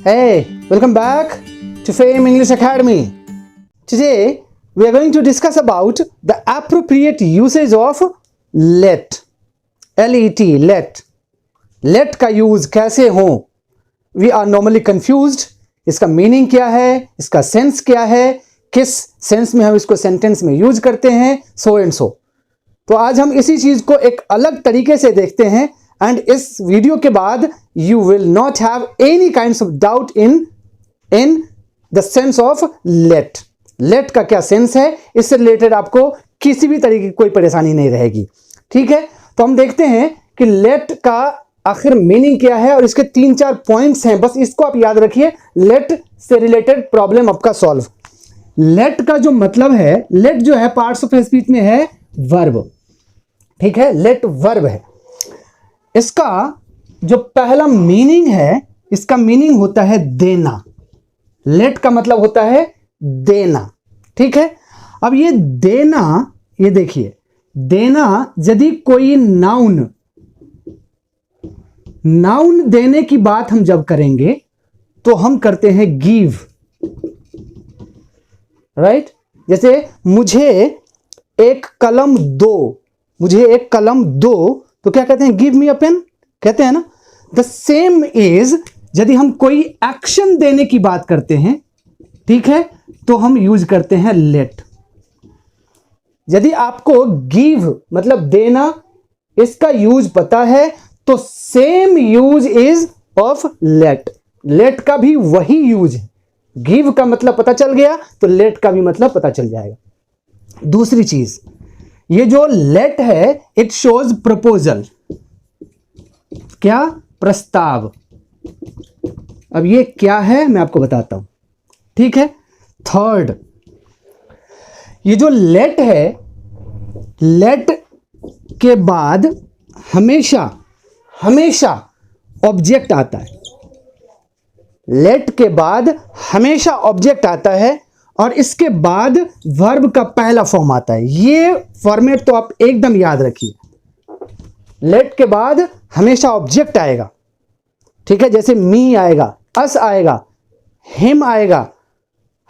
Hey, welcome back to Fame English Academy. Today we are going to discuss about the appropriate usage of let. L-E-T, let. Let का use कैसे हो? We are normally confused. इसका meaning क्या है, इसका sense क्या है, किस सेंस में हम इसको सेंटेंस में यूज करते हैं, सो एंड सो. तो आज हम इसी चीज को एक अलग तरीके से देखते हैं एंड इस वीडियो के बाद you will not have any kinds of doubt in the sense of let. Let का क्या सेंस है, इससे रिलेटेड आपको किसी भी तरीके की कोई परेशानी नहीं रहेगी. ठीक है, तो हम देखते हैं कि लेट का आखिर मीनिंग क्या है और इसके 3-4 पॉइंट्स हैं. बस इसको आप याद रखिए. लेट से रिलेटेड प्रॉब्लम आपका सॉल्व. लेट का जो मतलब है, लेट जो है पार्ट्स ऑफ स्पीच में है वर्ब. ठीक है, लेट वर्ब है. इसका जो पहला मीनिंग है, इसका मीनिंग होता है देना. लेट का मतलब होता है देना. ठीक है, अब ये देना, ये देखिए, देना यदि कोई नाउन देने की बात हम जब करेंगे तो हम करते हैं गिव. राइट? जैसे मुझे एक कलम दो, मुझे एक कलम दो, तो क्या कहते हैं? गिव मी अ पेन कहते हैं ना. द सेम इज यदि हम कोई एक्शन देने की बात करते हैं, ठीक है, तो हम यूज करते हैं लेट. यदि आपको गिव मतलब देना, इसका यूज पता है तो same use is of let. Let का भी वही यूज है. गिव का मतलब पता चल गया तो लेट का भी मतलब पता चल जाएगा. दूसरी चीज, ये जो लेट है इट शोज प्रपोजल. क्या? प्रस्ताव. अब ये क्या है मैं आपको बताता हूं. ठीक है. थर्ड, ये जो लेट है, लेट के बाद हमेशा ऑब्जेक्ट आता है. लेट के बाद हमेशा ऑब्जेक्ट आता है और इसके बाद वर्ब का पहला फॉर्म आता है. ये फॉर्मेट तो आप एकदम याद रखिए. लेट के बाद हमेशा ऑब्जेक्ट आएगा. ठीक है, जैसे मी आएगा, अस आएगा, हिम आएगा,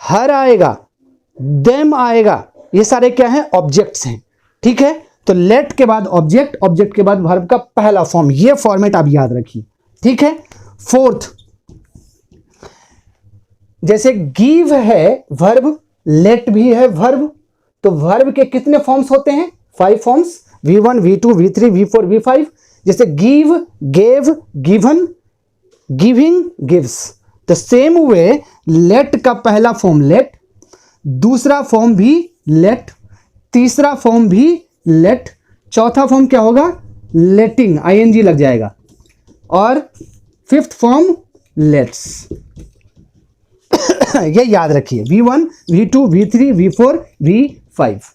हर आएगा, देम आएगा. ये सारे क्या हैं? ऑब्जेक्ट्स हैं. ठीक है, तो लेट के बाद ऑब्जेक्ट, ऑब्जेक्ट के बाद वर्ब का पहला फॉर्म. ये फॉर्मेट आप याद रखिए. ठीक है. फोर्थ, जैसे गिव है वर्ब, लेट भी है वर्ब, तो वर्ब के कितने फॉर्म्स होते हैं? 5 forms. V1, V2, V3, V4, V5. जैसे give, gave, given, giving, gives. The same way late का पहला फॉर्म लेट, दूसरा फॉर्म भी लेट, तीसरा फॉर्म भी लेट, चौथा फॉर्म क्या होगा? लेटिंग, ING लग जाएगा, और फिफ्थ फॉर्म लेट्स. ये याद रखिए. V1, V2, V3, V4, V5.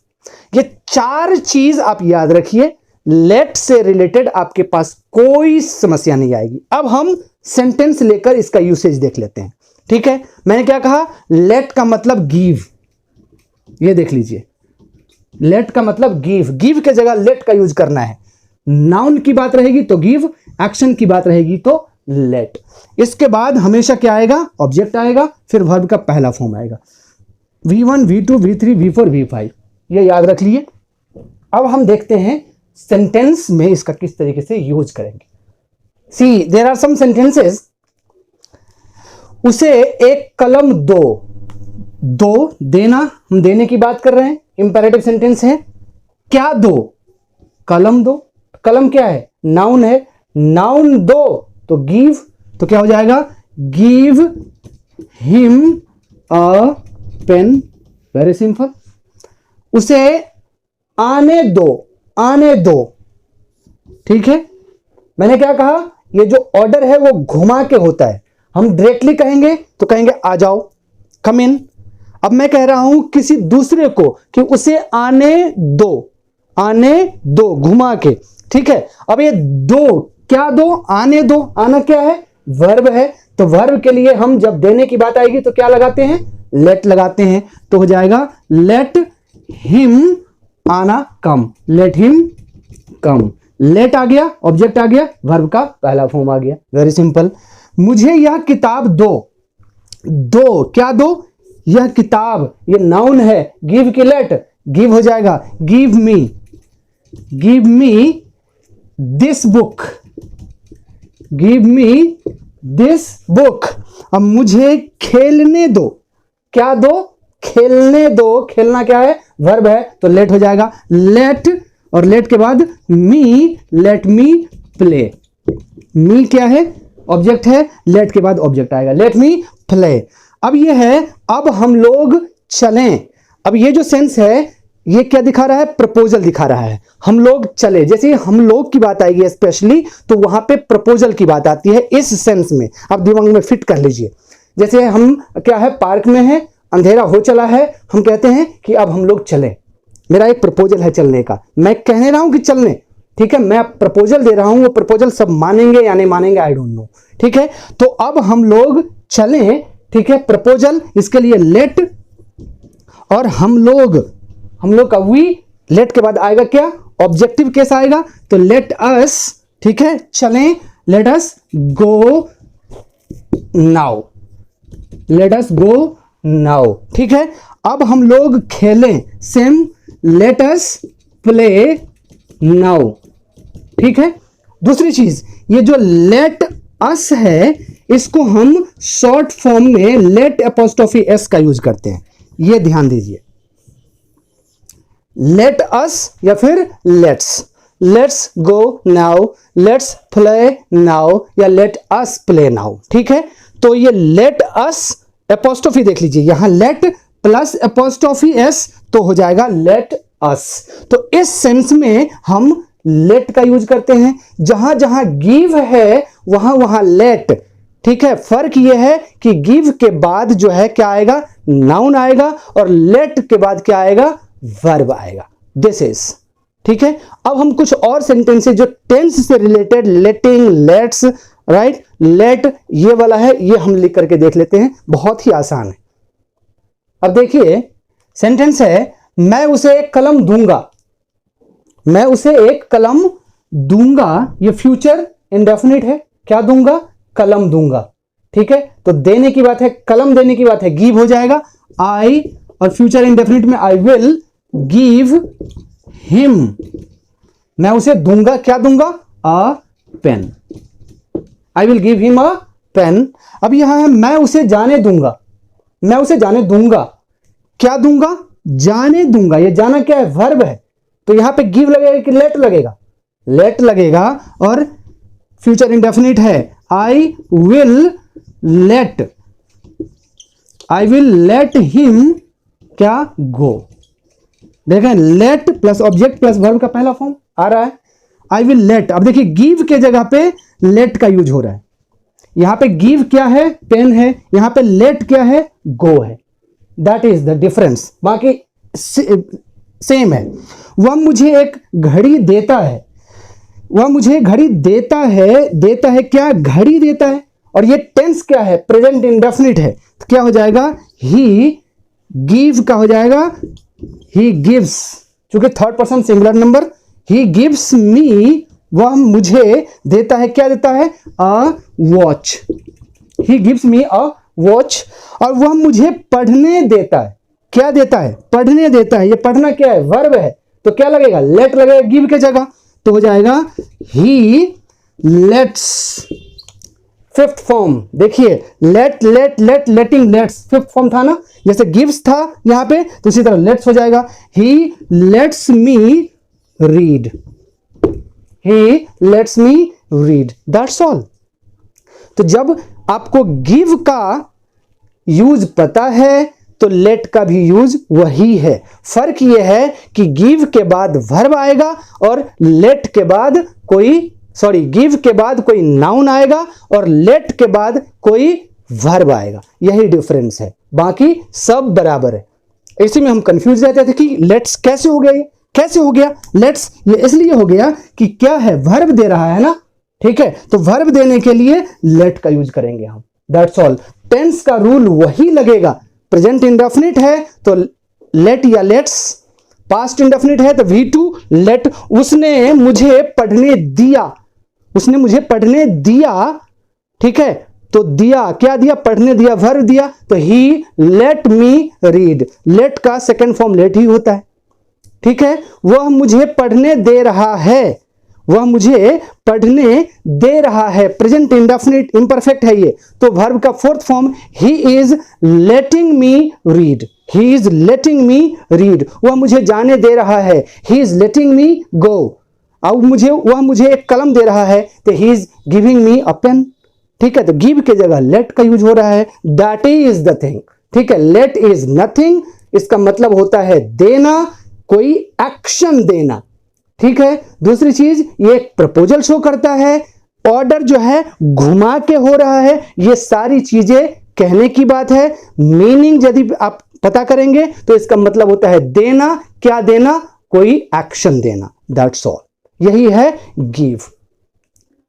ये 4 चीज आप याद रखिए. लेट से रिलेटेड आपके पास कोई समस्या नहीं आएगी. अब हम सेंटेंस लेकर इसका यूसेज देख लेते हैं. ठीक है, मैंने क्या कहा? लेट का मतलब गिव. ये देख लीजिए, लेट का मतलब गिव. गिव के जगह लेट का यूज करना है. नाउन की बात रहेगी तो गिव, एक्शन की बात रहेगी तो लेट. इसके बाद हमेशा क्या आएगा? ऑब्जेक्ट आएगा, फिर वर्ब का पहला फॉर्म आएगा. V1, V2, V3, V4, V5. ये याद रख लिए. अब हम देखते हैं सेंटेंस में इसका किस तरीके से यूज करेंगे. सी, देयर आर सम सेंटेंसेस. उसे एक कलम दो. दो, देना, हम देने की बात कर रहे हैं. इंपेरेटिव सेंटेंस है. क्या दो? कलम दो. कलम क्या है? नाउन है. नाउन दो तो गिव, तो क्या हो जाएगा? Give him a pen. Very simple. उसे आने दो. आने दो. ठीक है, मैंने क्या कहा? ये जो ऑर्डर है वो घुमा के होता है. हम डायरेक्टली कहेंगे तो कहेंगे आ जाओ, कम इन. अब मैं कह रहा हूं किसी दूसरे को कि उसे आने दो. आने दो, घुमा के. ठीक है, अब ये दो, क्या दो? आने दो. आना क्या है? वर्ब है. तो वर्ब के लिए हम जब देने की बात आएगी तो क्या लगाते हैं? लेट लगाते हैं. तो हो जाएगा लेट हिम आना come. Let him come. Late आ गया, ऑब्जेक्ट आ गया, वर्ब का पहला फॉर्म आ गया. Very simple. मुझे यह किताब दो। दो, क्या दो? यह किताब, ये नाउन है, गिव की लेट, गिव हो जाएगा, give me this book, give me this book. अब मुझे खेलने दो, क्या दो? खेलने दो। खेलना क्या है? वर्ब है, तो लेट हो जाएगा, लेट, और लेट के बाद मी, लेट मी प्ले। मी क्या है? ऑब्जेक्ट है, लेट के बाद ऑब्जेक्ट आएगा, लेट मी प्ले। अब ये है, अब हम लोग चलें। अब ये जो सेंस है, ये क्या दिखा रहा है? प्रपोजल दिखा रहा है। हम लोग चले, जैसे हम लोग की बात आएगी स्पेशली, तो वहां पे प्रपोजल की बात आती है इस सेंस में। आप दिमाग में फिट कर लीजिए। जैसे हम क्या है, पार्क में है, अंधेरा हो चला है, हम कहते हैं कि अब हम लोग चलें। मेरा एक प्रपोजल है चलने का, मैं कहने रहा हूं कि चलने, ठीक है, मैं प्रपोजल दे रहा हूं, वो प्रपोजल सब मानेंगे या नहीं मानेंगे आई डोंट नो, ठीक है। तो अब हम लोग चलें, ठीक है, प्रपोजल, इसके लिए लेट, और हम लोग का वी, लेट के बाद आएगा क्या? ऑब्जेक्टिव केस आएगा, तो लेट अस, ठीक है, चलें, let us go now, let us go now, ठीक है। अब हम लोग खेलें, same, let us play now, ठीक है। दूसरी चीज, ये जो लेट अस है, इसको हम शॉर्ट फॉर्म में लेट एपोस्ट्रोफी एस का यूज करते हैं, ये ध्यान दीजिए। लेट अस या फिर let's go now, let's play now, या लेट अस प्ले नाउ, ठीक है। तो ये लेट अस एपोस्ट्रोफी देख लीजिए, यहां लेट प्लस एपोस्ट्रोफी एस, तो हो जाएगा लेट अस। तो इस सेंस में हम लेट का यूज करते हैं। जहां जहां गिव है वहां वहां लेट, ठीक है। फर्क यह है कि गिव के बाद जो है क्या आएगा? नाउन आएगा, और लेट के बाद क्या आएगा? वर्ब आएगा, दिस इज, ठीक है। अब हम कुछ और सेंटेंसेस जो टेंस से related, letting, lets, right, let, ये वाला है, ये हम लिख करके देख लेते हैं, बहुत ही आसान है। अब देखिए, सेंटेंस है, मैं उसे एक कलम दूंगा, मैं उसे एक कलम दूंगा, ये फ्यूचर इंडेफिनिट है, क्या दूंगा? कलम दूंगा, ठीक है। तो देने की बात है, कलम देने की बात है, गिव हो जाएगा, आई, और फ्यूचर इंडेफिनिट में आई विल गिव हिम, मैं उसे दूंगा, क्या दूंगा? A pen, I will give him a pen. अब यहां है, मैं उसे जाने दूंगा, मैं उसे जाने दूंगा, क्या दूंगा? जाने दूंगा। ये जाना क्या है? वर्ब है, तो यहां पे गिव लगेगा कि लेट लगेगा? लेट लगेगा, और फ्यूचर इंडेफिनिट है, आई विल लेट हिम क्या? गो। देखें, late plus object plus verb का पहला फॉर्म आ रहा है, आई विल लेट। अब देखिए, गिव के जगह पे लेट का यूज हो रहा है। यहां पे गिव क्या है? पेन है, यहां पे लेट क्या है? गो है, दैट इज द डिफरेंस, बाकी सेम है। वह मुझे एक घड़ी देता है, वह मुझे घड़ी देता है, देता है क्या? घड़ी देता है, और ये टेंस क्या है? प्रेजेंट इंडेफिनिट है, तो क्या हो जाएगा? ही गिव का हो जाएगा ही गिव्स, चूंकि third person singular number, he gives me, वह मुझे देता है, क्या देता है? A watch, he gives me a watch. और वह मुझे पढ़ने देता है, क्या देता है? पढ़ने देता है। ये पढ़ना क्या है? वर्ब है, तो क्या लगेगा? लेट लगेगा गिव के जगह, तो हो जाएगा ही लेट्स। फिफ्थ फॉर्म देखिए, let let let letting lets, fifth form था ना, जैसे गिव्स था यहां पे, तो इसी तरह लेट्स हो जाएगा, ही lets me read, he lets me read, that's all. तो जब आपको गिव का यूज पता है तो लेट का भी यूज वही है। फर्क यह है कि गिव के बाद वर्ब आएगा और लेट के बाद गिव के बाद कोई नाउन आएगा और लेट के बाद कोई वर्ब आएगा, यही डिफरेंस है, बाकी सब बराबर है। इसी में हम कंफ्यूज रहते थे कि लेट्स कैसे हो गया, ये कैसे हो गया लेट्स, ये इसलिए हो गया कि क्या है, वर्ब दे रहा है ना, ठीक है, तो वर्ब देने के लिए लेट का यूज करेंगे हम, दैट्स ऑल। टेंस का रूल वही लगेगा, प्रेजेंट इंडेफिनिट है तो लेट या लेट्स, पास्ट इंडेफिनिट है तो V2 लेट। उसने मुझे पढ़ने दिया, उसने मुझे पढ़ने दिया, ठीक है, तो दिया, क्या दिया? पढ़ने दिया, वर्ब दिया, तो ही लेट मी रीड। लेट का सेकंड फॉर्म लेट ही होता है, ठीक है। वह मुझे पढ़ने दे रहा है, वह मुझे पढ़ने दे रहा है, प्रेजेंट इंडेफिनिट इम्परफेक्ट है ये, तो वर्ब का fourth form he is letting me read, he is letting me read. वह मुझे जाने दे रहा है, ही इज लेटिंग मी गो। अब वह मुझे एक कलम दे रहा है, तो he is giving me a pen, ठीक है। तो गिव के जगह लेट का यूज हो रहा है, दैट इज द थिंग, ठीक है। लेट इज नथिंग, इसका मतलब होता है देना, कोई एक्शन देना, ठीक है। दूसरी चीज, ये एक प्रपोजल शो करता है, ऑर्डर जो है घुमा के हो रहा है, ये सारी चीजें कहने की बात है। मीनिंग यदि आप पता करेंगे तो इसका मतलब होता है देना, क्या देना? कोई एक्शन देना, दैट्स ऑल। यही है गिव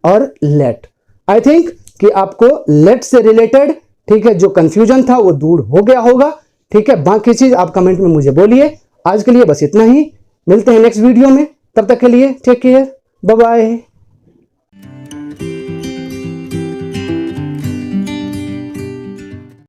और लेट। आई थिंक कि आपको लेट से रिलेटेड, ठीक है, जो कंफ्यूजन था वो दूर हो गया होगा, ठीक है। बाकी चीज आप कमेंट में मुझे बोलिए। आज के लिए बस इतना ही, मिलते हैं नेक्स्ट वीडियो में, तब तक के लिए टेक केयर, बाय बाय।